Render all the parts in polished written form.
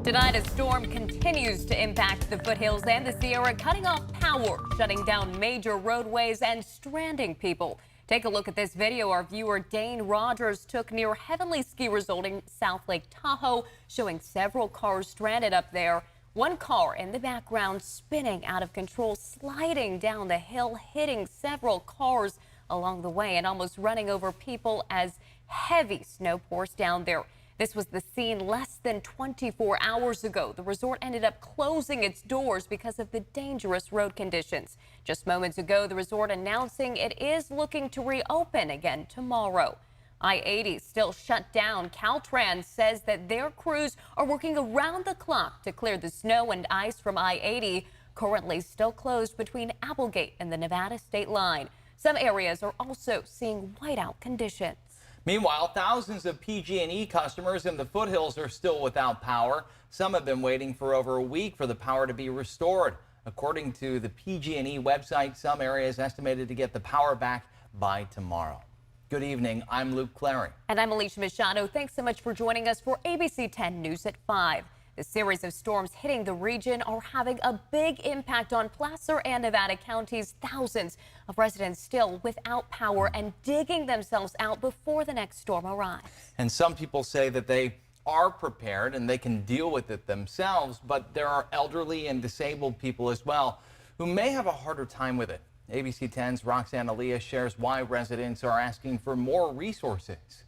Tonight, a storm continues to impact the foothills and the Sierra, cutting off power, shutting down major roadways, and stranding people. Take a look at this video our viewer Dane Rogers took near Heavenly Ski Resort in South Lake Tahoe, showing several cars stranded up there. One car in the background spinning out of control, sliding down the hill, hitting several cars along the way and almost running over people as heavy snow pours down there. This was the scene less than 24 hours ago. The resort ended up closing its doors because of the dangerous road conditions. Just moments ago, the resort announcing it is looking to reopen again tomorrow. I-80 still shut down. Caltrans says that their crews are working around the clock to clear the snow and ice from I-80, currently still closed between Applegate and the Nevada state line. Some areas are also seeing whiteout conditions. Meanwhile, thousands of PG&E customers in the foothills are still without power. Some have been waiting for over a week for the power to be restored. According to the PG&E website, some areas estimated to get the power back by tomorrow. Good evening. I'm Luke Clary. And I'm Alicia Machado. Thanks so much for joining us for ABC 10 News at 5. The series of storms hitting the region are having a big impact on Placer and Nevada counties. Thousands of residents still without power and digging themselves out before the next storm arrives. And some people say that they are prepared and they can deal with it themselves, but there are elderly and disabled people as well who may have a harder time with it. ABC 10's Roxanne Elias shares why residents are asking for more resources.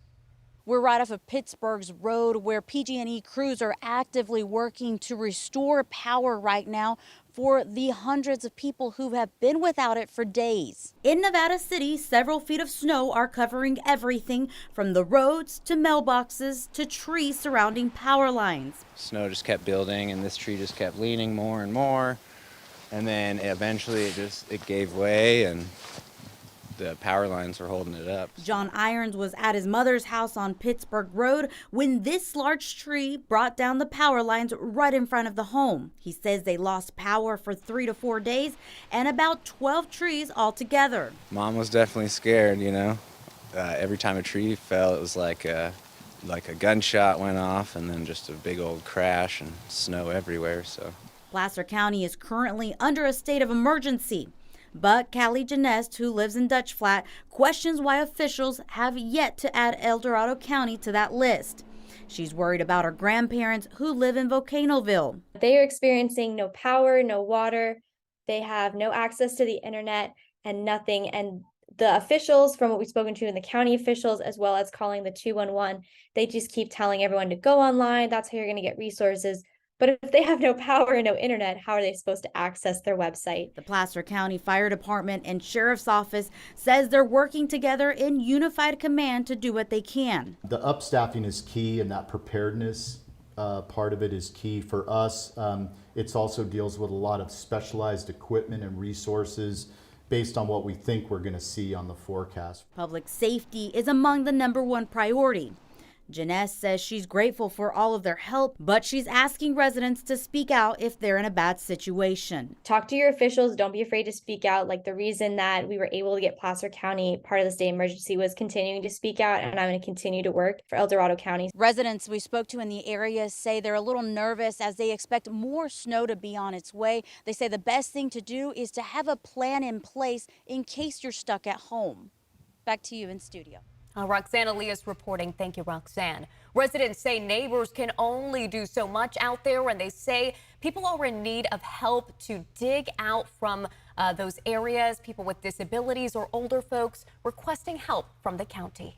We're right off of Pittsburgh's road where PG&E crews are actively working to restore power right now for the hundreds of people who have been without it for days. In Nevada City, several feet of snow are covering everything from the roads to mailboxes to trees surrounding power lines. Snow just kept building and this tree just kept leaning more and more. And then eventually it gave way and the power lines were holding it up. John Irons was at his mother's house on Pittsburgh Road when this large tree brought down the power lines right in front of the home. He says they lost power for 3 to 4 days and about 12 trees altogether. Mom was definitely scared, you know. Every time a tree fell, it was like a gunshot went off and then just a big old crash and snow everywhere. So Placer County is currently under a state of emergency. But Callie Janest, who lives in Dutch Flat, questions why officials have yet to add El Dorado County to that list. She's worried about her grandparents who live in Volcanoville. They are experiencing no power, no water. They have no access to the internet and nothing. And the officials, from what we've spoken to in the county officials, as well as calling the 211, they just keep telling everyone to go online. That's how you're going to get resources. But if they have no power and no internet, how are they supposed to access their website? The Placer County Fire Department and Sheriff's Office says they're working together in unified command to do what they can. The upstaffing is key, and that preparedness part of it is key for us. It also deals with a lot of specialized equipment and resources based on what we think we're going to see on the forecast. Public safety is among the #1 priority. Janess says she's grateful for all of their help, but she's asking residents to speak out if they're in a bad situation. Talk to your officials. Don't be afraid to speak out. Like the reason that we were able to get Placer County part of the state emergency was continuing to speak out, and I'm going to continue to work for El Dorado County. Residents we spoke to in the area say they're a little nervous as they expect more snow to be on its way. They say the best thing to do is to have a plan in place in case you're stuck at home. Back to you in studio. Roxanne Elias reporting. Thank you, Roxanne. Residents say neighbors can only do so much out there, and they say people are in need of help to dig out from those areas. People with disabilities or older folks requesting help from the county.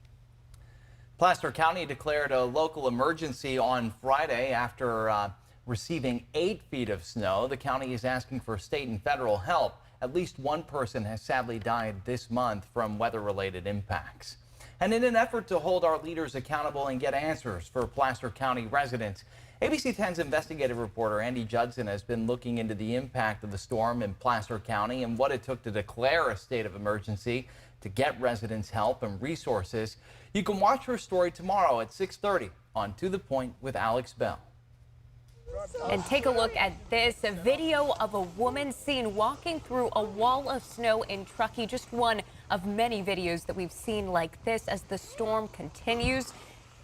Placer County declared a local emergency on Friday after receiving 8 feet of snow. The county is asking for state and federal help. At least one person has sadly died this month from weather-related impacts. And in an effort to hold our leaders accountable and get answers for Placer County residents, ABC 10's investigative reporter Andy Judson has been looking into the impact of the storm in Placer County and what it took to declare a state of emergency to get residents help and resources. You can watch her story tomorrow at 6:30 on To The Point with Alex Bell. And take a look at this, a video of a woman seen walking through a wall of snow in Truckee. Just one of many videos that we've seen like this as the storm continues.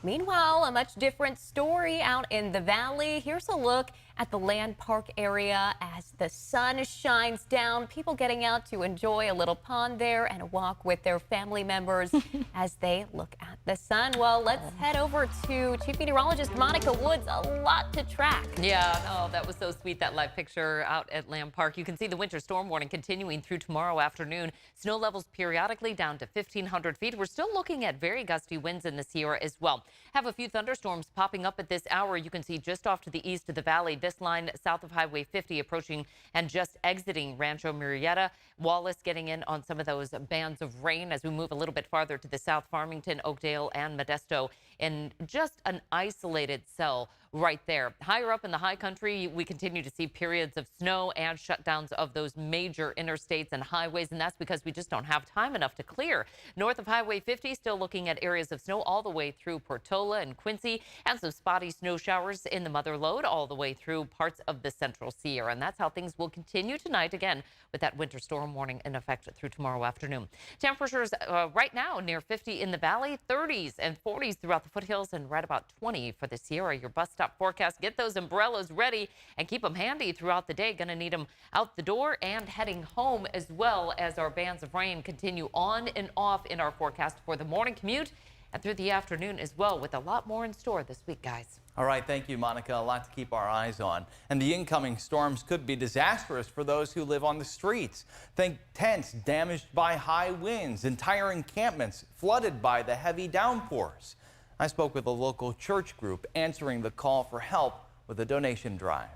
Meanwhile, a much different story out in the valley. Here's a look at the Land Park area as the sun shines down. People getting out to enjoy a little pond there and a walk with their family members as they look at the sun. Well, let's head over to Chief Meteorologist Monica Woods. A lot to track. Yeah, oh, that was so sweet, that live picture out at Lamb Park. You can see the winter storm warning continuing through tomorrow afternoon. Snow levels periodically down to 1,500 feet. We're still looking at very gusty winds in the Sierra as well. Have a few thunderstorms popping up at this hour. You can see just off to the east of the valley, this line south of Highway 50 approaching and just exiting Rancho Murrieta. Wallace getting in on some of those bands of rain as we move a little bit farther to the south, Farmington, Oakdale, and Modesto in just an isolated cell right there. Higher up in the high country, we continue to see periods of snow and shutdowns of those major interstates and highways, and that's because we just don't have time enough to clear. North of Highway 50, still looking at areas of snow all the way through Portola and Quincy, and some spotty snow showers in the Mother Lode all the way through parts of the Central Sierra. And that's how things will continue tonight, again, with that winter storm warning in effect through tomorrow afternoon. Temperatures right now near 50 in the valley, 30s and 40s throughout the foothills, and right about 20 for the Sierra. Your bus stop forecast. Get those umbrellas ready and keep them handy throughout the day. Going to need them out the door and heading home, as well as our bands of rain continue on and off in our forecast for the morning commute and through the afternoon as well, with a lot more in store this week, guys. All right, thank you, Monica. A lot to keep our eyes on. And the incoming storms could be disastrous for those who live on the streets. Think tents damaged by high winds, entire encampments flooded by the heavy downpours. I spoke with a local church group answering the call for help with a donation drive.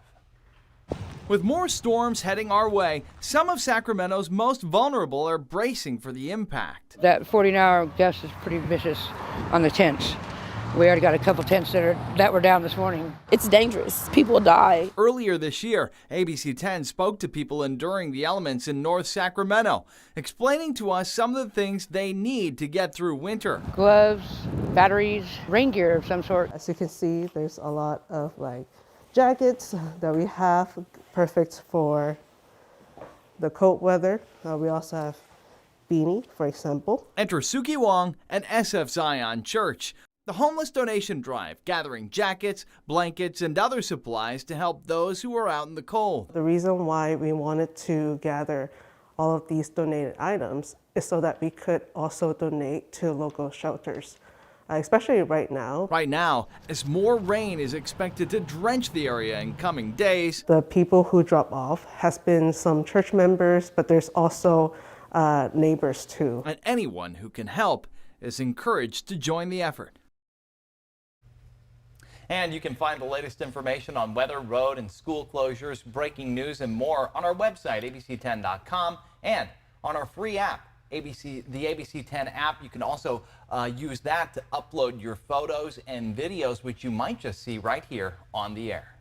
With more storms heading our way, some of Sacramento's most vulnerable are bracing for the impact. That 14-hour gust is pretty vicious on the tents. We already got a couple tents that were down this morning. It's dangerous. People die. Earlier this year, ABC 10 spoke to people enduring the elements in North Sacramento, explaining to us some of the things they need to get through winter. Gloves, batteries, rain gear of some sort. As you can see, there's a lot of jackets that we have, perfect for the cold weather. We also have beanie, for example. Enter Suki Wong and SF Zion Church. The homeless donation drive, gathering jackets, blankets, and other supplies to help those who are out in the cold. The reason why we wanted to gather all of these donated items is so that we could also donate to local shelters, especially right now. Right now, as more rain is expected to drench the area in coming days. The people who drop off has been some church members, but there's also neighbors too. And anyone who can help is encouraged to join the effort. And you can find the latest information on weather, road, and school closures, breaking news, and more on our website, abc10.com, and on our free app, the ABC 10 app. You can also use that to upload your photos and videos, which you might just see right here on the air.